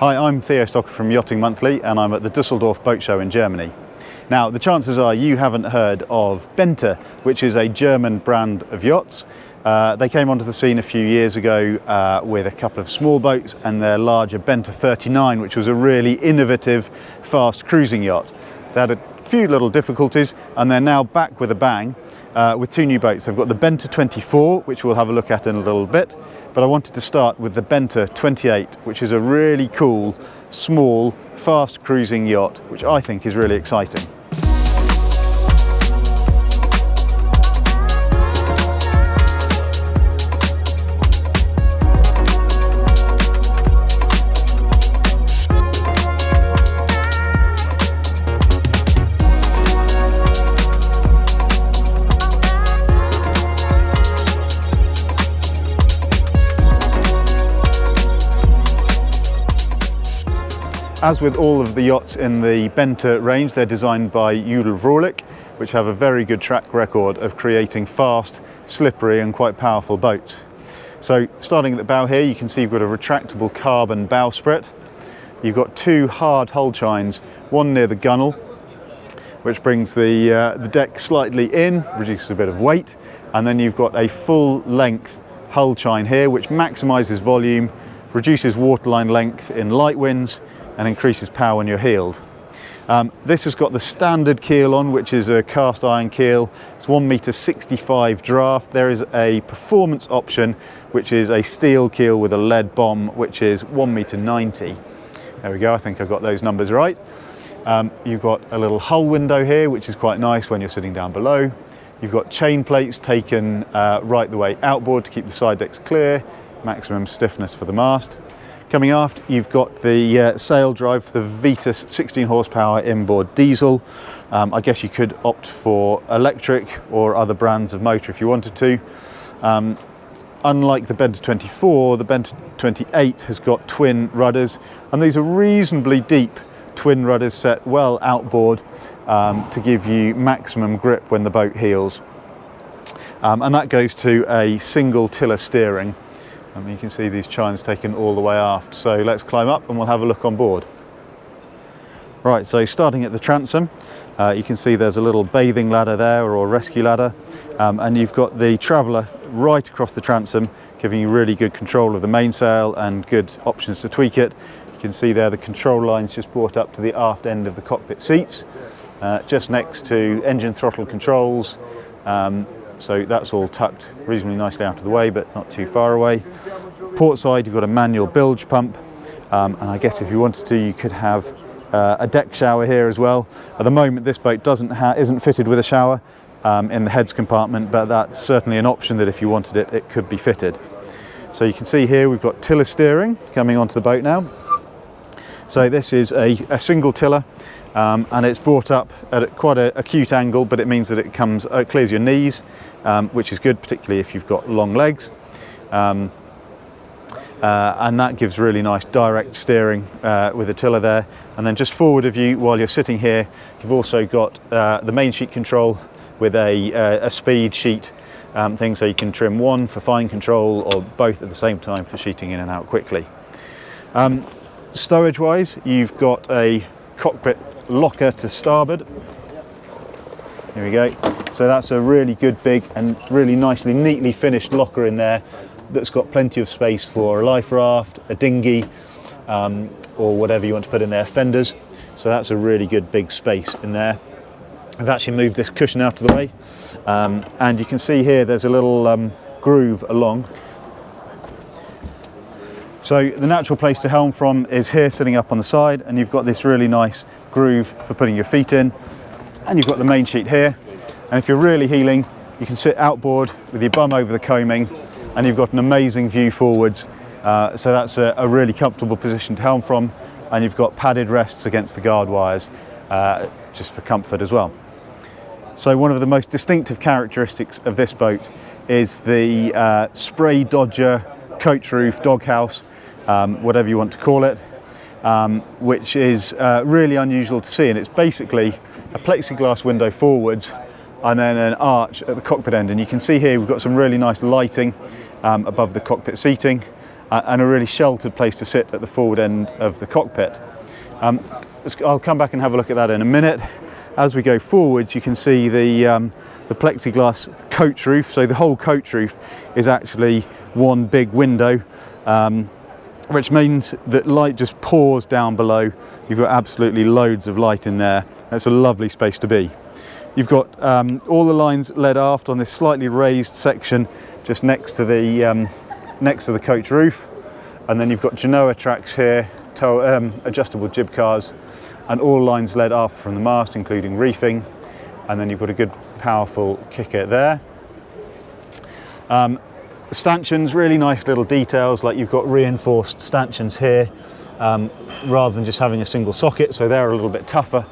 Hi, I'm Theo Stocker from Yachting Monthly and I'm at the Düsseldorf Boat Show in Germany. Now, the chances are you haven't heard of Bente, which is a German brand of yachts. They came onto the scene a few years ago with a couple of small boats and their larger Benta 39, which was a really innovative, fast cruising yacht. They had a few little difficulties and they're now back with a bang with two new boats. They've got the Benta 24, which we'll have a look at in a little bit, but I wanted to start with the Benta 28, which is a really cool, small, fast cruising yacht, which I think is really exciting. As with all of the yachts in the Benta range, they're designed by Vrolik, which have a very good track record of creating fast, slippery and quite powerful boats. So starting at the bow here, you can see you've got a retractable carbon bowsprit. You've got two hard hull chines, one near the gunnel, which brings the deck slightly in, reduces a bit of weight, and then you've got a full length hull chine here, which maximises volume, reduces waterline length in light winds, and increases power when you're heeled. This has got the standard keel on, which is a cast iron keel. It's 1.65 m draft. There is a performance option, which is a steel keel with a lead bomb, which is 1.90 m. There we go, I think I got those numbers right. You've got a little hull window here, which is quite nice when you're sitting down below. You've got chain plates taken right the way outboard to keep the side decks clear, maximum stiffness for the mast. Coming aft, you've got the sail drive for the Vetus 16 horsepower inboard diesel. I guess you could opt for electric or other brands of motor if you wanted to. Unlike the Benta 24, the Benta 28 has got twin rudders, and these are reasonably deep twin rudders set well outboard to give you maximum grip when the boat heels. And that goes to a single tiller steering. You can see these chines taken all the way aft. So let's climb up and we'll have a look on board. Right, so starting at the transom, you can see there's a little bathing ladder there, or rescue ladder, and you've got the traveller right across the transom, giving you really good control of the mainsail and good options to tweak it. You can see there the control lines just brought up to the aft end of the cockpit seats, just next to engine throttle controls. So that's all tucked reasonably nicely out of the way, but not too far away. Port side, you've got a manual bilge pump, and I guess if you wanted to, you could have a deck shower here as well. At the moment, this boat isn't fitted with a shower in the heads compartment, but that's certainly an option that if you wanted it, it could be fitted. So you can see here we've got tiller steering coming onto the boat now. So this is a single tiller. And it's brought up at quite an acute angle, but it means that it clears your knees, which is good, particularly if you've got long legs. And that gives really nice direct steering with the tiller there. And then just forward of you while you're sitting here, you've also got the main sheet control with a speed sheet thing, so you can trim one for fine control or both at the same time for sheeting in and out quickly. Stowage wise, you've got a cockpit locker to starboard. Here we go. So that's a really good big and really nicely, neatly finished locker in there that's got plenty of space for a life raft, a dinghy, or whatever you want to put in there, fenders. So that's a really good big space in there. I've actually moved this cushion out of the way, and you can see here there's a little groove along. So the natural place to helm from is here, sitting up on the side, and you've got this really nice groove for putting your feet in, and you've got the main sheet here. And if you're really heeling, you can sit outboard with your bum over the coaming, and you've got an amazing view forwards. So that's a really comfortable position to helm from, and you've got padded rests against the guard wires just for comfort as well. So one of the most distinctive characteristics of this boat is the spray dodger coach roof doghouse, whatever you want to call it, which is really unusual to see, and it's basically a plexiglass window forwards and then an arch at the cockpit end. And you can see here we've got some really nice lighting above the cockpit seating, and a really sheltered place to sit at the forward end of the cockpit. I'll come back and have a look at that in a minute. As we go forwards, you can see the plexiglass coach roof. So the whole coach roof is actually one big window, which means that light just pours down below. You've got absolutely loads of light in there. It's a lovely space to be. You've got all the lines led aft on this slightly raised section just next to the coach roof, and then you've got Genoa tracks here, adjustable jib cars, and all lines led aft from the mast, including reefing, and then you've got a good powerful kicker there. Stanchions, really nice little details, like you've got reinforced stanchions here rather than just having a single socket, so they're a little bit tougher.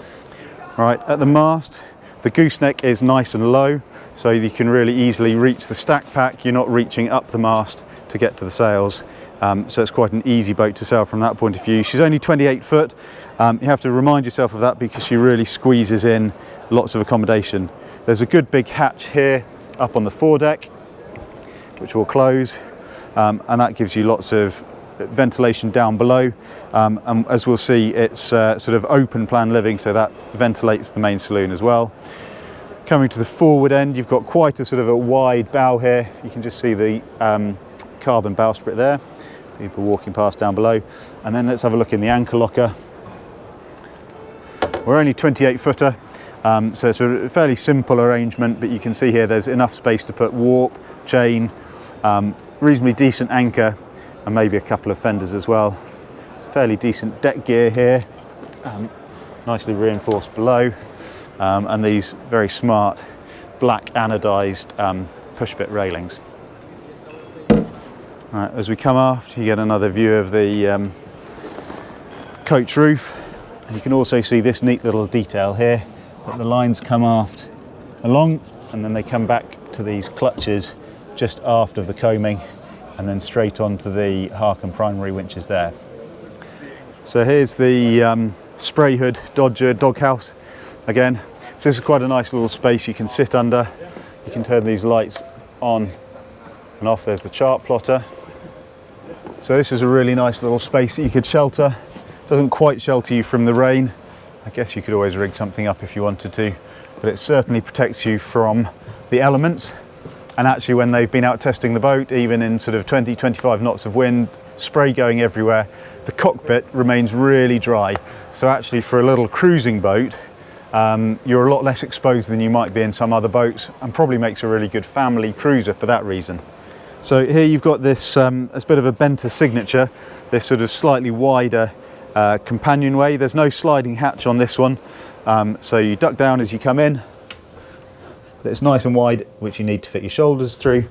Right, at the mast, the gooseneck is nice and low, so you can really easily reach the stack pack. You're not reaching up the mast to get to the sails, so it's quite an easy boat to sail from that point of view. She's only 28 foot. You have to remind yourself of that because she really squeezes in lots of accommodation. There's a good big hatch here up on the foredeck, which will close, and that gives you lots of ventilation down below. And as we'll see, it's sort of open plan living, so that ventilates the main saloon as well. Coming to the forward end, you've got quite a sort of a wide bow here. You can just see the carbon bowsprit there, people walking past down below. And then let's have a look in the anchor locker. We're only 28 footer, so it's a fairly simple arrangement, but you can see here there's enough space to put warp, chain, reasonably decent anchor, and maybe a couple of fenders as well. It's fairly decent deck gear here, nicely reinforced below, and these very smart black anodized push bit railings. Right, as we come aft, you get another view of the coach roof, and you can also see this neat little detail here, that the lines come aft along, and then they come back to these clutches just aft of the coaming, and then straight onto the Harken primary winches there. So here's the Sprayhood Dodger doghouse again. So this is quite a nice little space you can sit under. You can turn these lights on and off. There's the chart plotter. So this is a really nice little space that you could shelter. Doesn't quite shelter you from the rain. I guess you could always rig something up if you wanted to, but it certainly protects you from the elements. And actually, when they've been out testing the boat, even in sort of 20, 25 knots of wind, spray going everywhere, the cockpit remains really dry. So actually, for a little cruising boat, you're a lot less exposed than you might be in some other boats, and probably makes a really good family cruiser for that reason. So here you've got this as a bit of a Benta signature, this sort of slightly wider companionway. There's no sliding hatch on this one, so you duck down as you come in. But it's nice and wide, which you need to fit your shoulders through,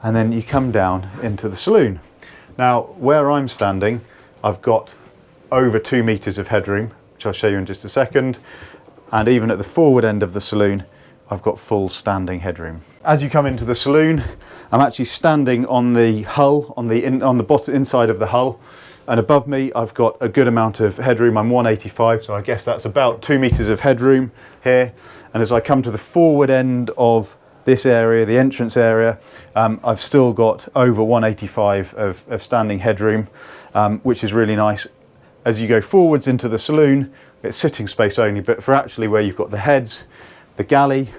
and then you come down into the saloon. Now, where I'm standing, I've got over 2 meters of headroom, which I'll show you in just a second, and even at the forward end of the saloon, I've got full standing headroom. As you come into the saloon, I'm actually standing on the hull, on the bottom inside of the hull, and above me I've got a good amount of headroom. I'm 185, so I guess that's about 2 meters of headroom here. And as I come to the forward end of this area, the entrance area, I've still got over 185 of standing headroom, which is really nice. As you go forwards into the saloon, it's sitting space only, but for actually where you've got the heads, the galley,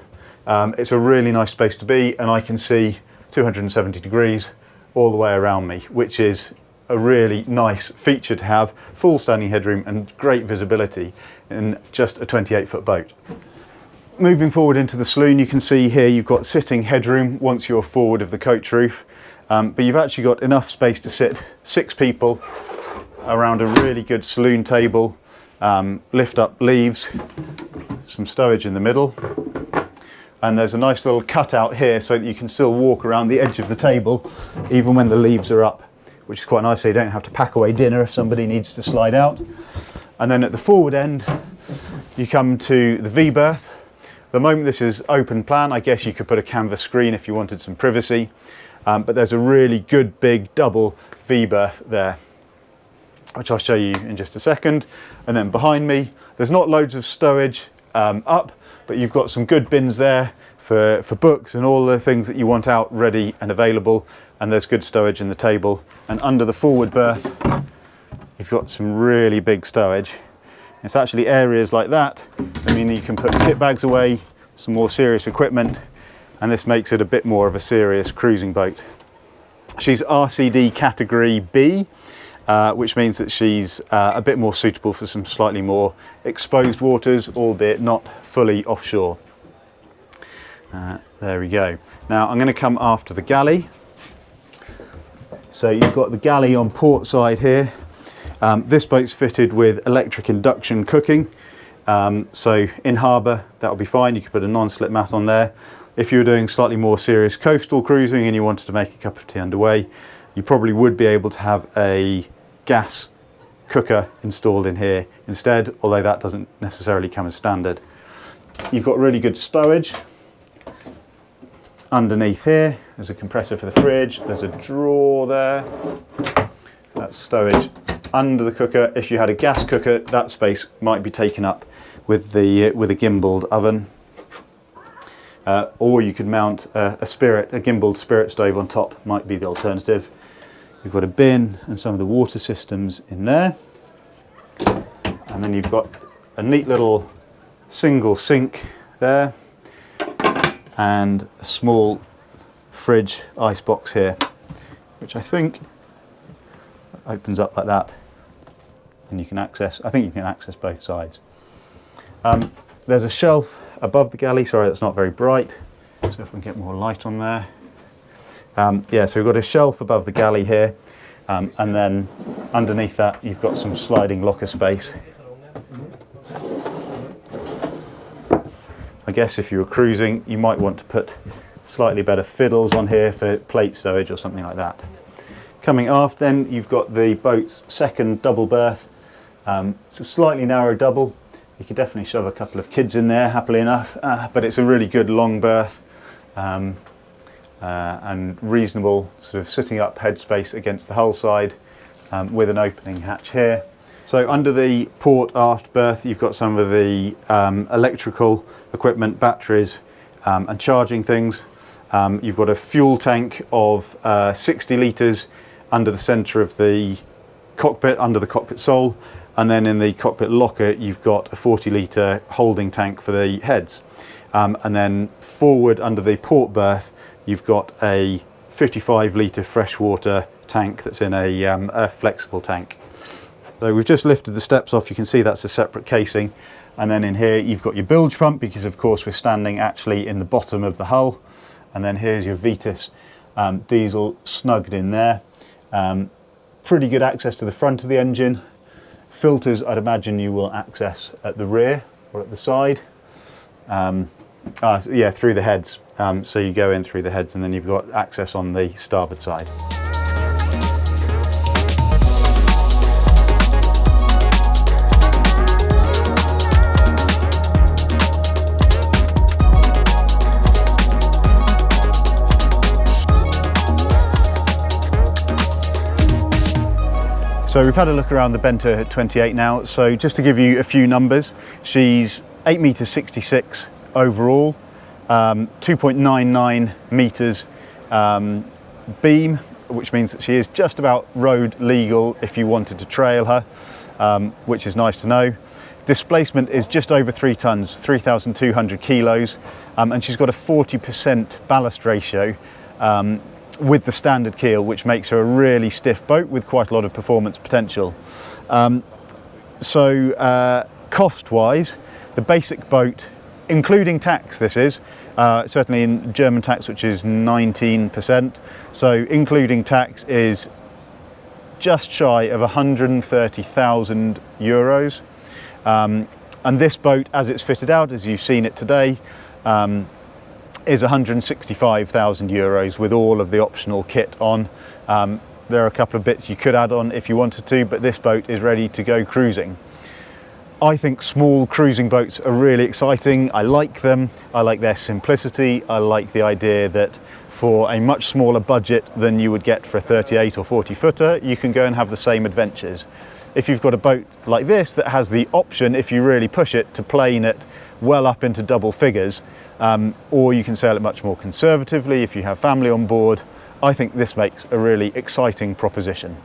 it's a really nice space to be, and I can see 270 degrees all the way around me, which is a really nice feature to have. Full standing headroom and great visibility in just a 28-foot boat. Moving forward into the saloon, you can see here you've got sitting headroom once you're forward of the coach roof, but you've actually got enough space to sit 6 people around a really good saloon table, lift up leaves, some stowage in the middle, and there's a nice little cutout here so that you can still walk around the edge of the table even when the leaves are up, which is quite nice, so you don't have to pack away dinner if somebody needs to slide out. And then at the forward end, you come to the V berth. At the moment this is open plan. I guess you could put a canvas screen if you wanted some privacy, but there's a really good big double V berth there, which I'll show you in just a second. And then behind me, there's not loads of stowage up, but you've got some good bins there for books and all the things that you want out ready and available, and there's good stowage in the table. And under the forward berth, you've got some really big stowage. It's actually areas like that, I mean, you can put kit bags away, some more serious equipment, and this makes it a bit more of a serious cruising boat. She's RCD category B, which means that she's a bit more suitable for some slightly more exposed waters, albeit not fully offshore. There we go. Now I'm going to come after the galley. So you've got the galley on port side here. This boat's fitted with electric induction cooking. So in harbour, that'll be fine. You could put a non-slip mat on there. If you were doing slightly more serious coastal cruising and you wanted to make a cup of tea underway, you probably would be able to have a gas cooker installed in here instead, although that doesn't necessarily come as standard. You've got really good stowage. Underneath here, there's a compressor for the fridge. There's a drawer there. That's stowage under the cooker. If you had a gas cooker, that space might be taken up with a gimbaled oven. Or you could mount a gimbaled spirit stove on top, might be the alternative. You've got a bin and some of the water systems in there. And then you've got a neat little single sink there and a small fridge ice box here, which I think opens up like that, and you can access, I think you can access both sides. There's a shelf above the galley. Sorry, that's not very bright, so if we can get more light on there. Yeah, so we've got a shelf above the galley here, and then underneath that you've got some sliding locker space. I guess if you were cruising, you might want to put slightly better fiddles on here for plate stowage or something like that. Coming aft then, you've got the boat's second double berth. It's a slightly narrow double. You could definitely shove a couple of kids in there happily enough, but it's a really good long berth and reasonable sort of sitting up headspace against the hull side with an opening hatch here. So under the port aft berth, you've got some of the electrical equipment, batteries and charging things. You've got a fuel tank of 60 litres under the centre of the cockpit, under the cockpit sole, and then in the cockpit locker you've got a 40 litre holding tank for the heads. And then forward under the port berth you've got a 55 litre freshwater tank that's in a flexible tank. So we've just lifted the steps off, you can see that's a separate casing, and then in here you've got your bilge pump, because of course we're standing actually in the bottom of the hull, and then here's your Vetus diesel snugged in there. Pretty good access to the front of the engine. Filters I'd imagine you will access at the rear or at the side. Yeah, through the heads. So you go in through the heads and then you've got access on the starboard side. So we've had a look around the Benta 28 now. So just to give you a few numbers, she's 8 meters 66 overall, 2.99 meters beam, which means that she is just about road legal if you wanted to trail her, which is nice to know. Displacement is just over 3 tons, 3,200 kilos, and she's got a 40% ballast ratio with the standard keel, which makes her a really stiff boat with quite a lot of performance potential. Cost-wise, the basic boat, including tax this is, certainly in German tax, which is 19%, so including tax is just shy of 130,000 euros. And this boat, as it's fitted out, as you've seen it today, is 165,000 euros with all of the optional kit on. There are a couple of bits you could add on if you wanted to, but this boat is ready to go cruising. I think small cruising boats are really exciting. I like them. I like their simplicity. I like the idea that for a much smaller budget than you would get for a 38 or 40 footer, you can go and have the same adventures. if you've got a boat like this that has the option, if you really push it, to plane it well up into double figures, or you can sail it much more conservatively if you have family on board, I think this makes a really exciting proposition.